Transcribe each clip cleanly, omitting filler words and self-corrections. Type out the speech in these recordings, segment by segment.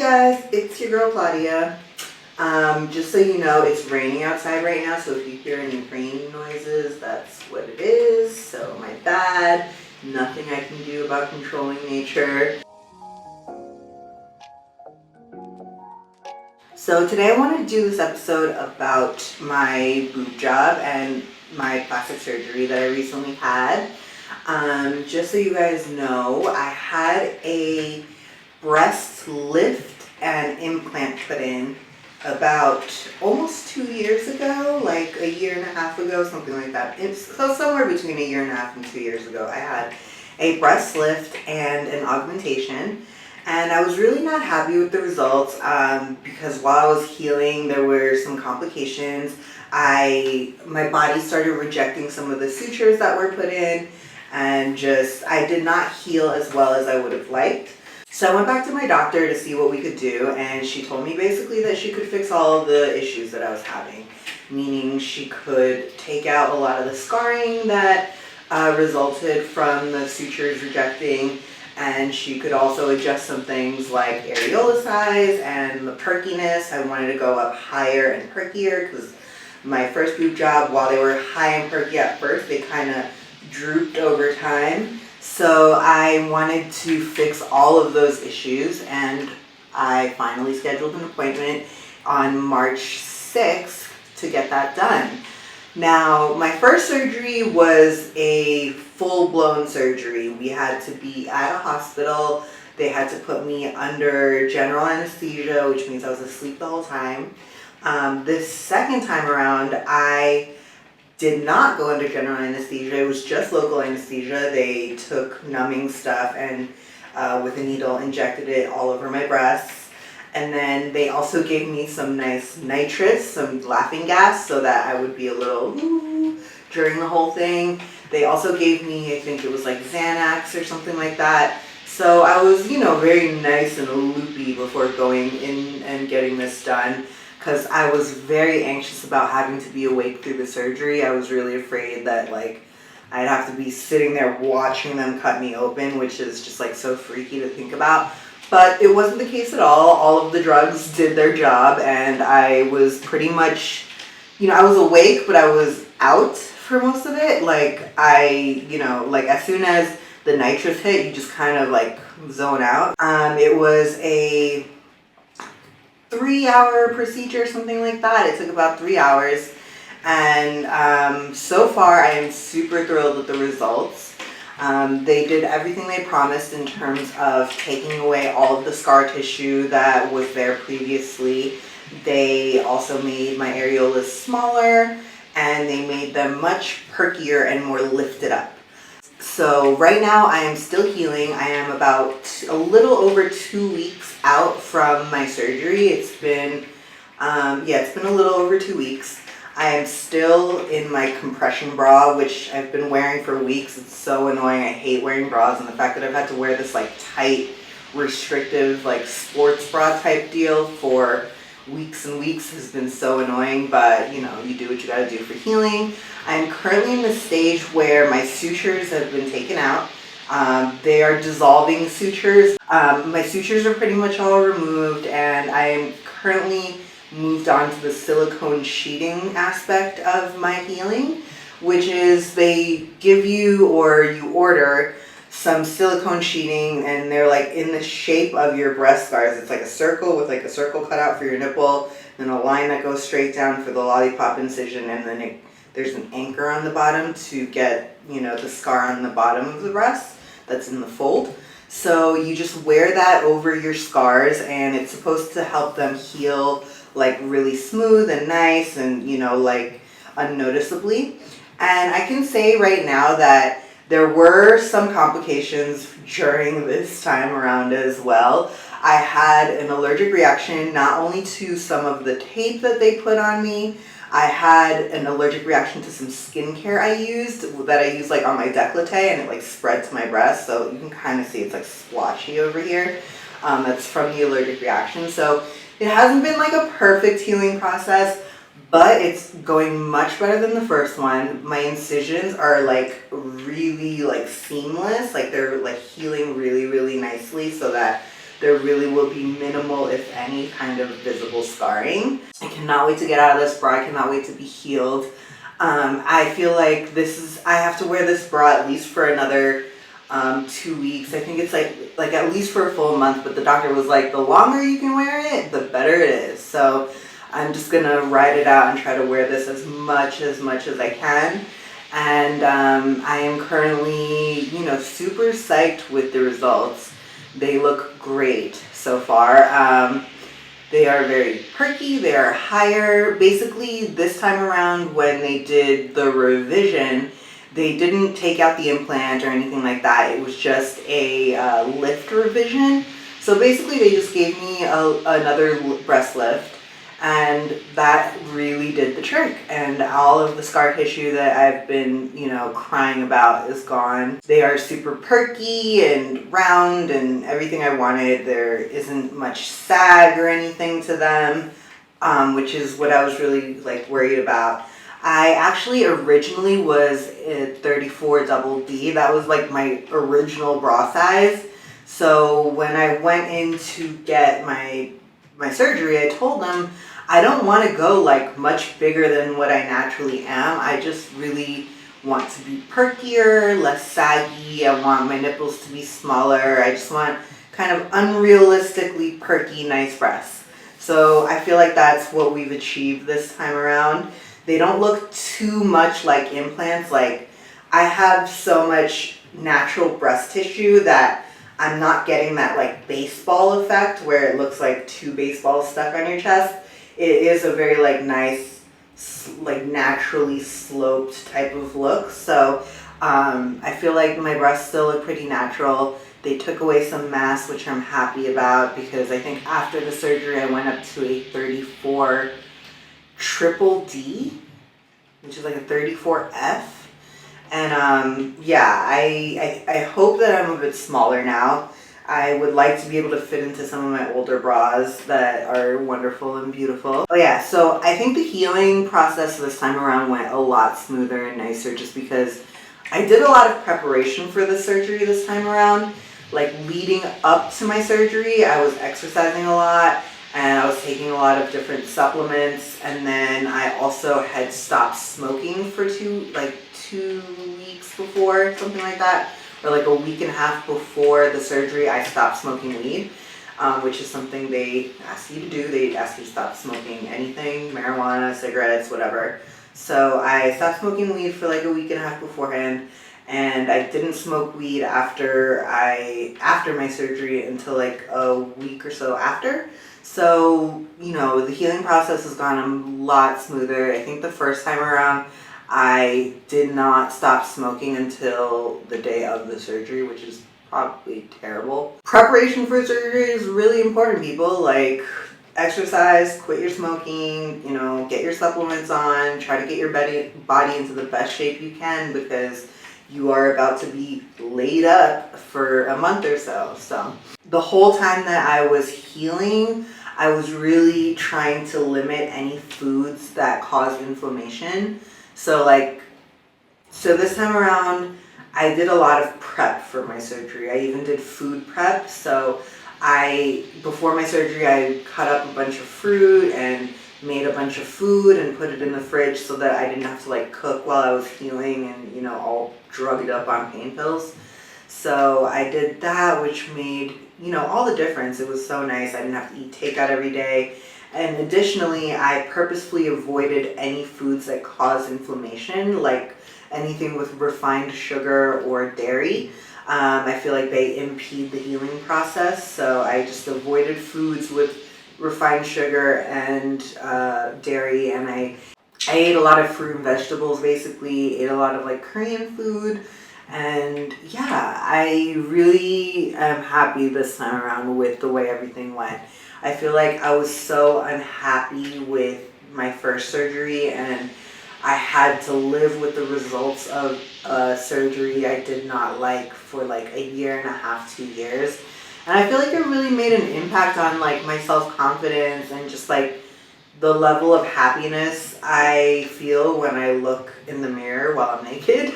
guys, it's your girl Claudia. Just so you know, it's raining outside right now, so if you hear any rain noises, that's what it is. So my bad. Nothing I can do about controlling nature. So today I want to do this episode about my boob job and my plastic surgery that I recently had. Just so you guys know, I had a breast lift and implant put in about almost 2 years ago, like a year and a half ago, something like that. So somewhere between a year and a half and 2 years ago, I had a breast lift and an augmentation. And I was really not happy with the results because while I was healing, there were some complications. My body started rejecting some of the sutures that were put in, and I did not heal as well as I would have liked. So I went back to my doctor to see what we could do, and she told me basically that she could fix all of the issues that I was having, meaning she could take out a lot of the scarring that resulted from the sutures rejecting, and she could also adjust some things like areola size and the perkiness. I wanted to go up higher and perkier because my first boob job, while they were high and perky at first, they kind of drooped over time. So I wanted to fix all of those issues, and I finally scheduled an appointment on March 6th to get that done. Now, my first surgery was a full-blown surgery. We had to be at a hospital. They had to put me under general anesthesia, which means I was asleep the whole time. This second time around, I did not go under general anesthesia. It was just local anesthesia. They took numbing stuff and with a needle injected it all over my breasts. And then they also gave me some nice nitrous, some laughing gas, so that I would be a little ooh during the whole thing. They also gave me, I think it was like Xanax or something like that. So I was, very nice and loopy before going in and getting this done, because I was very anxious about having to be awake through the surgery. I was really afraid that I'd have to be sitting there watching them cut me open, which is just so freaky to think about. But it wasn't the case at all. All of the drugs did their job, and I was pretty much, I was awake, but I was out for most of it. As soon as the nitrous hit, you just kind of zone out. It was a 3-hour procedure, something like that. It took about 3 hours, and so far I am super thrilled with the results. They did everything they promised in terms of taking away all of the scar tissue that was there previously. They also made my areolas smaller, and they made them much perkier and more lifted up. So right now I am still healing. I am about a little over 2 weeks out from my surgery. It's been a little over 2 weeks. I am still in my compression bra, which I've been wearing for weeks. It's so annoying. I hate wearing bras, and the fact that I've had to wear this tight, restrictive, sports bra type deal for weeks and weeks has been so annoying, but you do what you gotta do for healing. I'm currently in the stage where my sutures have been taken out. They are dissolving sutures. My sutures are pretty much all removed, and I am currently moved on to the silicone sheeting aspect of my healing, which is they give you, or you order, some silicone sheeting, and they're in the shape of your breast scars. It's like a circle with a circle cut out for your nipple, then a line that goes straight down for the lollipop incision, and then there's an anchor on the bottom to get the scar on the bottom of the breast that's in the fold. So you just wear that over your scars, and it's supposed to help them heal really smooth and nice and unnoticeably. And I can say right now that there were some complications during this time around as well. I had an allergic reaction not only to some of the tape that they put on me. I had an allergic reaction to some skincare I used on my décolleté, and it spread to my breast, so you can kind of see it's splotchy over here. That's from the allergic reaction. So it hasn't been a perfect healing process, but it's going much better than the first one. My incisions are really seamless. They're healing really, really nicely, so that there really will be minimal, if any, kind of visible scarring. I cannot wait to get out of this bra. I cannot wait to be healed. I feel like I have to wear this bra at least for another 2 weeks. I think it's like at least for a full month, but the doctor was like, the longer you can wear it, the better it is. So I'm just gonna ride it out and try to wear this as much as I can. And I am currently, super psyched with the results. They look great so far. They are very perky, they are higher. Basically, this time around when they did the revision, they didn't take out the implant or anything like that. It was just a lift revision. So basically, they just gave me another breast lift, and that really did the trick. And all of the scar tissue that I've been, crying about is gone. They are super perky and round and everything I wanted. There isn't much sag or anything to them, which is what I was really worried about. I actually originally was a 34 double D. That was my original bra size. So when I went in to get my surgery, I told them I don't want to go much bigger than what I naturally am. I just really want to be perkier, less saggy. I want my nipples to be smaller. I just want kind of unrealistically perky, nice breasts. So I feel like that's what we've achieved this time around. They don't look too much like implants. I have so much natural breast tissue that I'm not getting that baseball effect where it looks like two baseballs stuck on your chest. It is a very nice, naturally sloped type of look. So I feel like my breasts still look pretty natural. They took away some mass, which I'm happy about, because I think after the surgery I went up to a 34 triple D, which is a 34F. And yeah, I hope that I'm a bit smaller now. I would like to be able to fit into some of my older bras that are wonderful and beautiful. Oh yeah, so I think the healing process this time around went a lot smoother and nicer just because I did a lot of preparation for the surgery this time around. Leading up to my surgery, I was exercising a lot and I was taking a lot of different supplements, and then I also had stopped smoking for 2 weeks before, something like that. Or a week and a half before the surgery, I stopped smoking weed, which is something they ask you to do. They ask you to stop smoking anything, marijuana, cigarettes, whatever. So I stopped smoking weed for a week and a half beforehand, and I didn't smoke weed after my surgery until a week or so after. So, the healing process has gone a lot smoother. I think the first time around, I did not stop smoking until the day of the surgery, which is probably terrible. Preparation for surgery is really important, people. Exercise, quit your smoking, get your supplements on, try to get your body into the best shape you can, because you are about to be laid up for a month or so. So the whole time that I was healing, I was really trying to limit any foods that cause inflammation. So this time around, I did a lot of prep for my surgery. I even did food prep. So before my surgery, I cut up a bunch of fruit and made a bunch of food and put it in the fridge so that I didn't have to cook while I was healing and, all drugged up on pain pills. So I did that, which made, all the difference. It was so nice. I didn't have to eat takeout every day. And additionally, I purposefully avoided any foods that cause inflammation, like anything with refined sugar or dairy. I feel like they impede the healing process, so I just avoided foods with refined sugar and dairy, and I ate a lot of fruit and vegetables, basically, ate a lot of Korean food. And yeah, I really am happy this time around with the way everything went. I feel like I was so unhappy with my first surgery, and I had to live with the results of a surgery I did not like for a year and a half, 2 years. And I feel like it really made an impact on my self-confidence and just the level of happiness I feel when I look in the mirror while I'm naked.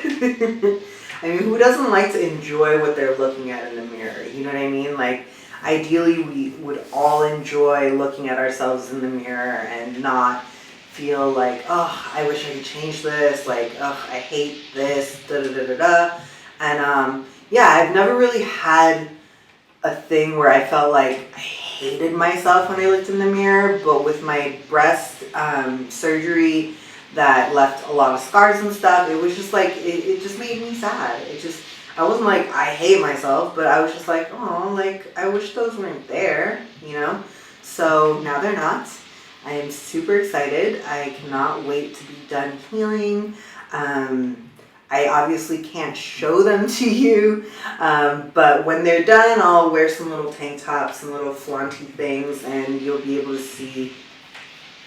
I mean, who doesn't like to enjoy what they're looking at in the mirror? You know what I mean? ideally we would all enjoy looking at ourselves in the mirror and not feel like, oh, I wish I could change this, like, oh, I hate this, da da da da da. And yeah, I've never really had a thing where I felt like I hated myself when I looked in the mirror, but with my breast surgery that left a lot of scars and stuff, it was just like, it just made me sad. I wasn't like, I hate myself, but I was just like, oh, like, I wish those weren't there, you know? So now they're not. I am super excited. I cannot wait to be done healing. I obviously can't show them to you, but when they're done, I'll wear some little tank tops, some little flaunty things, and you'll be able to see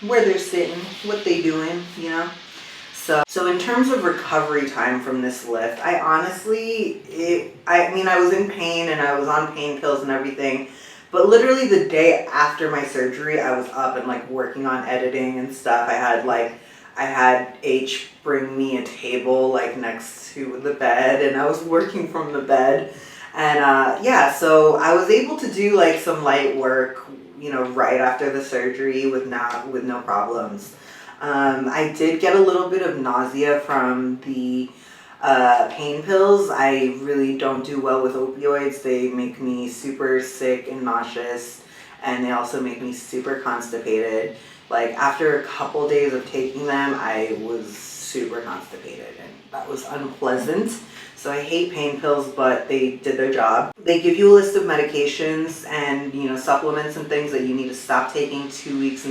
where they're sitting, what they're doing, you know? So in terms of recovery time from this lift, I honestly, I was in pain and I was on pain pills and everything, but literally the day after my surgery, I was up and like working on editing and stuff. I had H bring me a table like next to the bed, and I was working from the bed. And yeah, so I was able to do like some light work, you know, right after the surgery with no problems. I did get a little bit of nausea from the pain pills. I really don't do well with opioids. They make me super sick and nauseous, and they also make me super constipated. Like after a couple days of taking them, I was super constipated, and that was unpleasant. So I hate pain pills, but they did their job. They give you a list of medications and, you know, supplements and things that you need to stop taking 2 weeks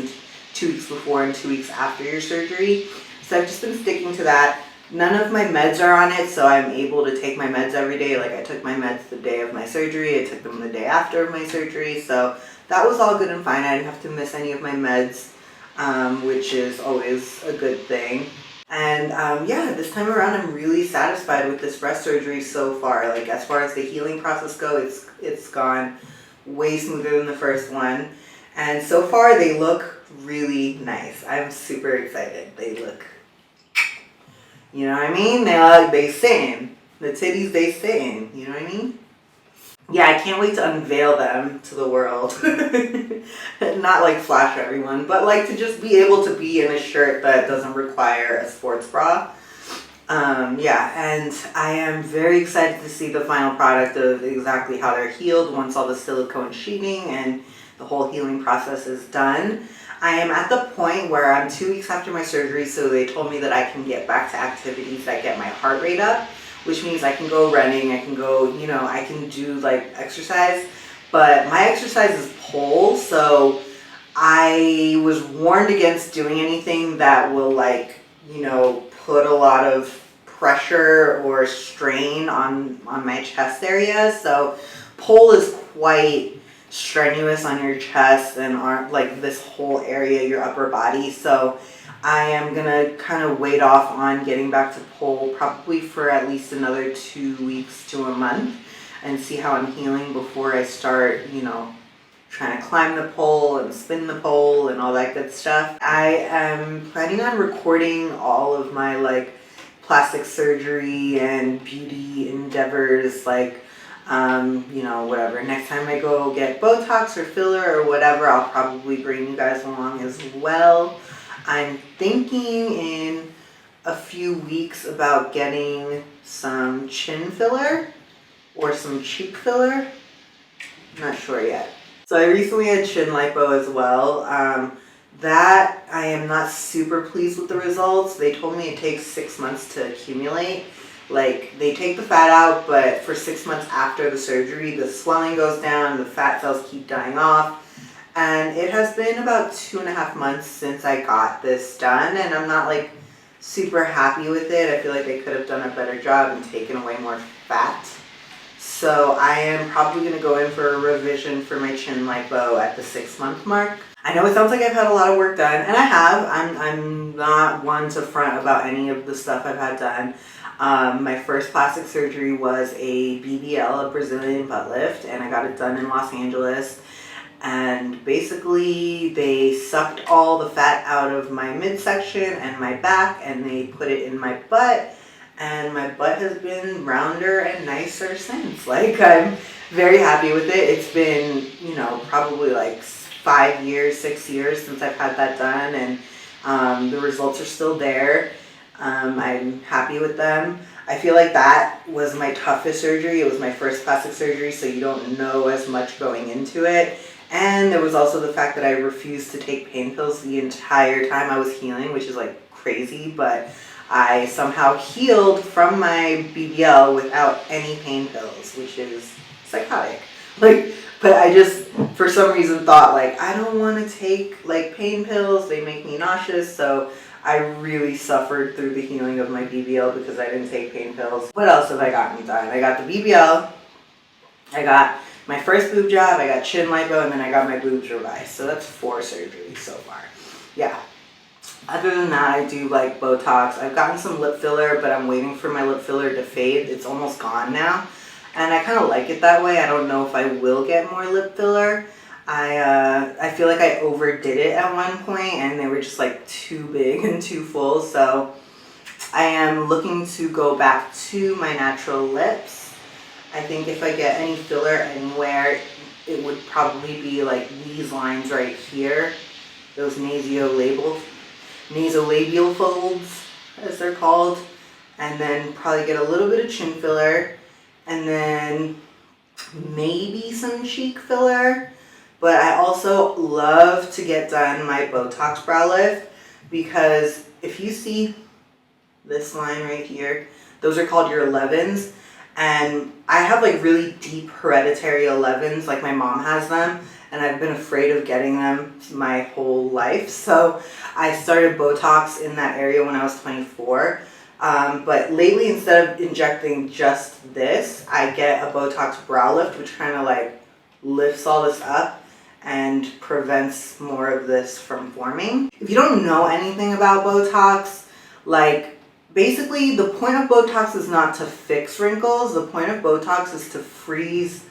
before and 2 weeks after your surgery. So I've just been sticking to that. None of my meds are on it, so I'm able to take my meds every day. Like I took my meds the day of my surgery, I took them the day after my surgery, so that was all good and fine. I didn't have to miss any of my meds, which is always a good thing. And yeah, this time around I'm really satisfied with this breast surgery so far. Like as far as the healing process goes, it's gone way smoother than the first one. And so far they look really nice. I'm super excited. They look, you know what I mean? They sing. The titties, they sing. You know what I mean? Yeah, I can't wait to unveil them to the world. Not like flash everyone, but like to just be able to be in a shirt that doesn't require a sports bra. Yeah, and I am very excited to see the final product of exactly how they're healed once all the silicone sheeting and the whole healing process is done. I am at the point where I'm 2 weeks after my surgery, so they told me that I can get back to activities that get my heart rate up, which means I can go running, I can go, you know, I can do like exercise, but my exercise is pole, so I was warned against doing anything that will like, you know, put a lot of pressure or strain on my chest area. So pole is quite strenuous on your chest and aren't like this whole area, your upper body. So I am gonna kind of wait off on getting back to pole probably for at least another 2 weeks to a month and see how I'm healing before I start, you know, trying to climb the pole and spin the pole and all that good stuff. I am planning on recording all of my like plastic surgery and beauty endeavors, like you know, whatever. Next time I go get Botox or filler or whatever, I'll probably bring you guys along as well. I'm thinking in a few weeks about getting some chin filler or some cheek filler. I'm not sure yet. So I recently had chin lipo as well. That I am not super pleased with the results. They told me it takes 6 months to accumulate. Like they take the fat out, but for 6 months after the surgery, the swelling goes down, the fat cells keep dying off. And it has been about 2.5 months since I got this done, and I'm not like super happy with it. I feel like they could have done a better job and taken away more fat. So I am probably going to go in for a revision for my chin lipo at the 6-month mark. I know it sounds like I've had a lot of work done, and I have. I'm not one to front about any of the stuff I've had done. My first plastic surgery was a BBL, a Brazilian butt lift, and I got it done in Los Angeles. And basically they sucked all the fat out of my midsection and my back, and they put it in my butt, and my butt has been rounder and nicer since. Like, I'm very happy with it. It's been, probably like 5 years, 6 years since I've had that done, and the results are still there. I'm happy with them. I feel like that was my toughest surgery. It was my first plastic surgery, so you don't know as much going into it. And there was also the fact that I refused to take pain pills the entire time I was healing, which is like crazy, but I somehow healed from my BBL without any pain pills, which is psychotic. Like, but I just, for some reason, thought like, I don't want to take like pain pills. They make me nauseous, so I really suffered through the healing of my BBL because I didn't take pain pills. What else have I gotten done? I got the BBL, I got my first boob job, I got chin lipo, and then I got my boobs revised. So that's 4 surgeries so far. Yeah. Other than that, I do like Botox. I've gotten some lip filler, but I'm waiting for my lip filler to fade. It's almost gone now. And I kind of like it that way. I don't know if I will get more lip filler. I feel like I overdid it at one point and they were just like too big and too full. So I am looking to go back to my natural lips. I think if I get any filler anywhere, it would probably be like these lines right here. Those nasolabial folds, as they're called. And then probably get a little bit of chin filler. And then maybe some cheek filler. But I also love to get done my Botox brow lift because if you see this line right here, those are called your 11s. And I have like really deep hereditary 11s, like my mom has them. And I've been afraid of getting them my whole life. So I started Botox in that area when I was 24. But lately, instead of injecting just this, I get a Botox brow lift, which kind of like lifts all this up and prevents more of this from forming. If you don't know anything about Botox, like basically the point of Botox is not to fix wrinkles. The point of Botox is to freeze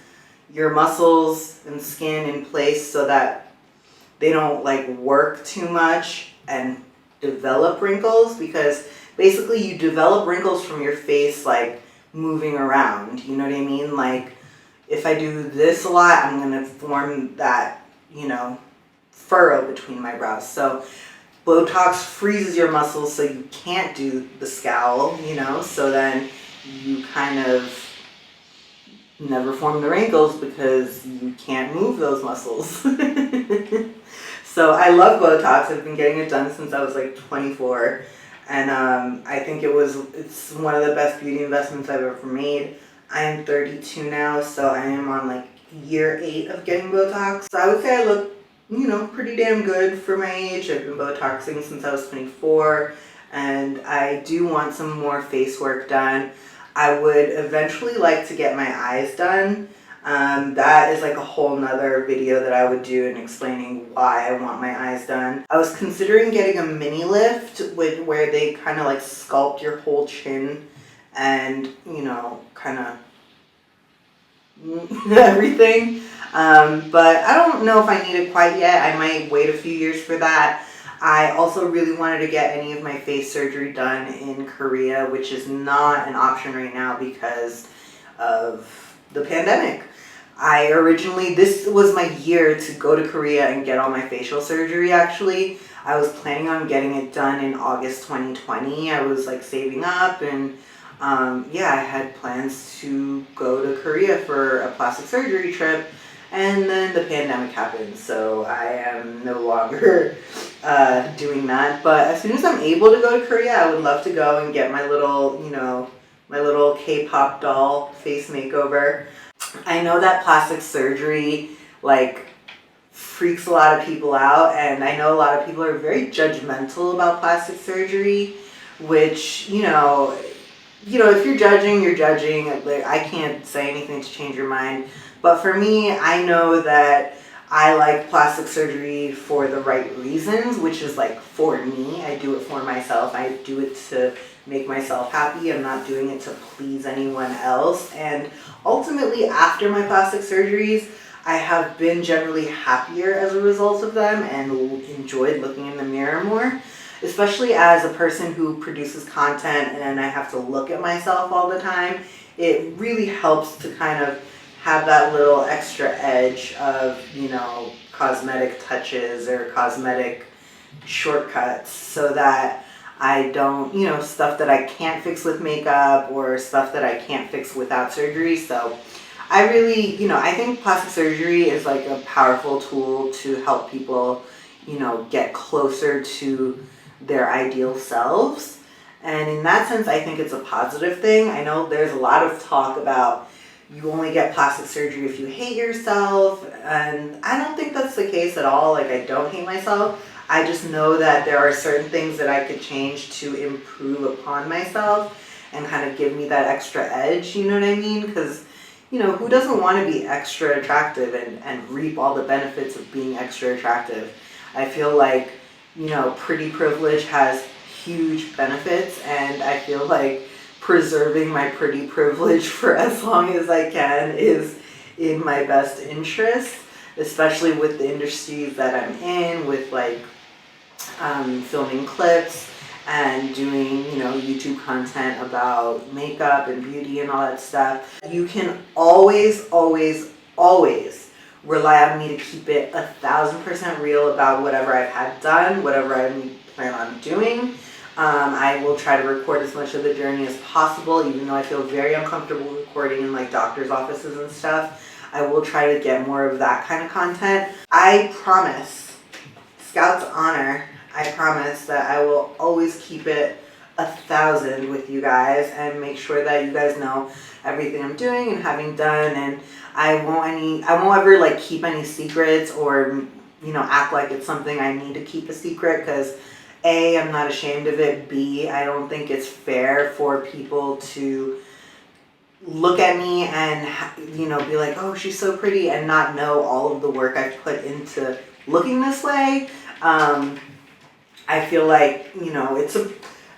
your muscles and skin in place so that they don't like work too much and develop wrinkles, because basically you develop wrinkles from your face like moving around, you know what I mean? Like if I do this a lot, I'm gonna form that, furrow between my brows. So Botox freezes your muscles so you can't do the scowl, so then you kind of never form the wrinkles because you can't move those muscles. So I love Botox. I've been getting it done since I was like 24. And I think it's one of the best beauty investments I've ever made. I am 32 now, so I am on like year 8 of getting Botox. So I would say I look, pretty damn good for my age. I've been Botoxing since I was 24, and I do want some more face work done. I would eventually like to get my eyes done. That is like a whole nother video that I would do in explaining why I want my eyes done. I was considering getting a mini lift where they kind of like sculpt your whole chin and, kind of everything. But I don't know if I need it quite yet. I might wait a few years for that. I also really wanted to get any of my face surgery done in Korea, which is not an option right now because of the pandemic. This was my year to go to Korea and get all my facial surgery actually. I was planning on getting it done in August 2020. I was like saving up and I had plans to go to Korea for a plastic surgery trip. And then the pandemic happened, so I am no longer doing that. But as soon as I'm able to go to Korea, I would love to go and get my little, my little K-pop doll face makeover. I know that plastic surgery, like, freaks a lot of people out, and I know a lot of people are very judgmental about plastic surgery, which, if you're judging, you're judging. I can't say anything to change your mind. But for me, I know that I like plastic surgery for the right reasons, which is like for me. I do it for myself. I do it to make myself happy. I'm not doing it to please anyone else. And ultimately, after my plastic surgeries, I have been generally happier as a result of them and enjoyed looking in the mirror more. especially as a person who produces content and I have to look at myself all the time, it really helps to kind of have that little extra edge of, you know, cosmetic touches or cosmetic shortcuts so that I don't, you know, stuff that I can't fix with makeup or stuff that I can't fix without surgery. So I really, you know, I think plastic surgery is like a powerful tool to help people, you know, get closer to their ideal selves. And in that sense, I think it's a positive thing. I know there's a lot of talk about you only get plastic surgery if you hate yourself, and I don't think that's the case at all. Like, I don't hate myself. I just know that there are certain things that I could change to improve upon myself and kind of give me that extra edge, you know what I mean? Because, you know, who doesn't want to be extra attractive and reap all the benefits of being extra attractive? I feel like, you know, pretty privilege has huge benefits, and I feel like preserving my pretty privilege for as long as I can is in my best interest, especially with the industries that I'm in, with like filming clips and doing, you know, YouTube content about makeup and beauty and all that stuff. You can always, always, always rely on me to keep it 1,000% real about whatever I've had done, whatever I plan on doing. I will try to record as much of the journey as possible, even though I feel very uncomfortable recording in like doctor's offices and stuff. I will try to get more of that kind of content. I promise, Scout's honor, I promise that I will always keep it 1,000 with you guys and make sure that you guys know everything I'm doing and having done, and I won't ever like keep any secrets or, you know, act like it's something I need to keep a secret, because A, I'm not ashamed of it. B, I don't think it's fair for people to look at me and, you know, be like, oh, she's so pretty, and not know all of the work I've put into looking this way. I feel like, you know,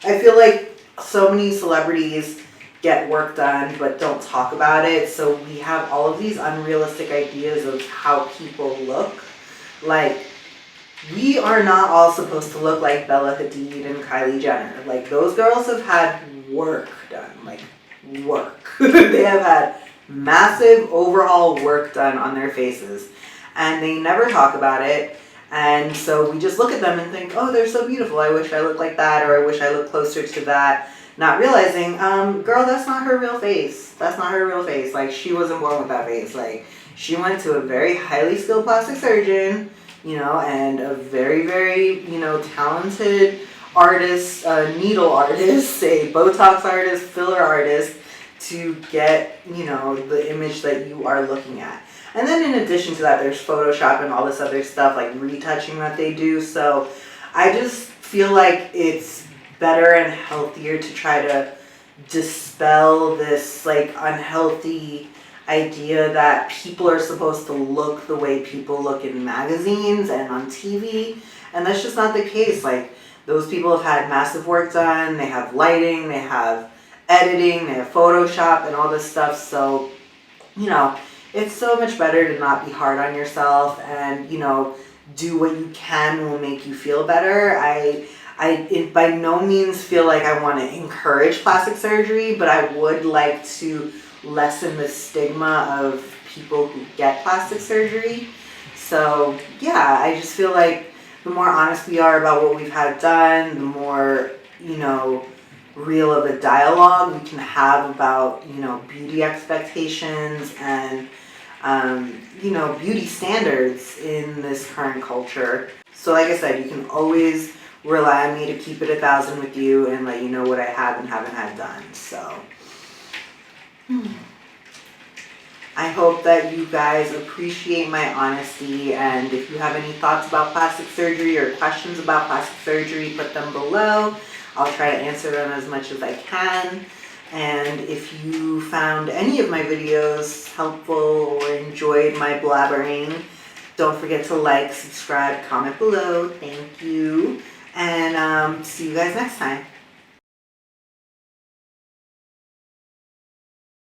I feel like so many celebrities get work done but don't talk about it. So we have all of these unrealistic ideas of how people look. Like, we are not all supposed to look like Bella Hadid and Kylie Jenner. Like, those girls have had work done, like work. They have had massive overhaul work done on their faces, and they never talk about it. And so we just look at them and think, oh, they're so beautiful. I wish I looked like that, or I wish I looked closer to that. Not realizing, girl, that's not her real face. That's not her real face. Like, she wasn't born with that face. Like, she went to a very highly skilled plastic surgeon, you know, and a very, very, you know, talented artist, needle artist, a Botox artist, filler artist, to get, you know, the image that you are looking at. And then in addition to that, there's Photoshop and all this other stuff, like retouching that they do. So I just feel like it's better and healthier to try to dispel this, like, unhealthy idea that people are supposed to look the way people look in magazines and on TV, and that's just not the case. Like, those people have had massive work done, they have lighting, they have editing, they have Photoshop and all this stuff. So, you know, it's so much better to not be hard on yourself and, you know, do what you can will make you feel better. I by no means feel like I want to encourage plastic surgery, but I would like to lessen the stigma of people who get plastic surgery. So yeah, I just feel like the more honest we are about what we've had done, the more, you know, real of a dialogue we can have about, you know, beauty expectations and, you know, beauty standards in this current culture. So like I said, you can always rely on me to keep it 1,000 with you and let you know what I have and haven't had done. So I hope that you guys appreciate my honesty, and if you have any thoughts about plastic surgery or questions about plastic surgery, put them below. I'll try to answer them as much as I can. And if you found any of my videos helpful or enjoyed my blabbering, don't forget to like, subscribe, comment below. Thank you. And see you guys next time.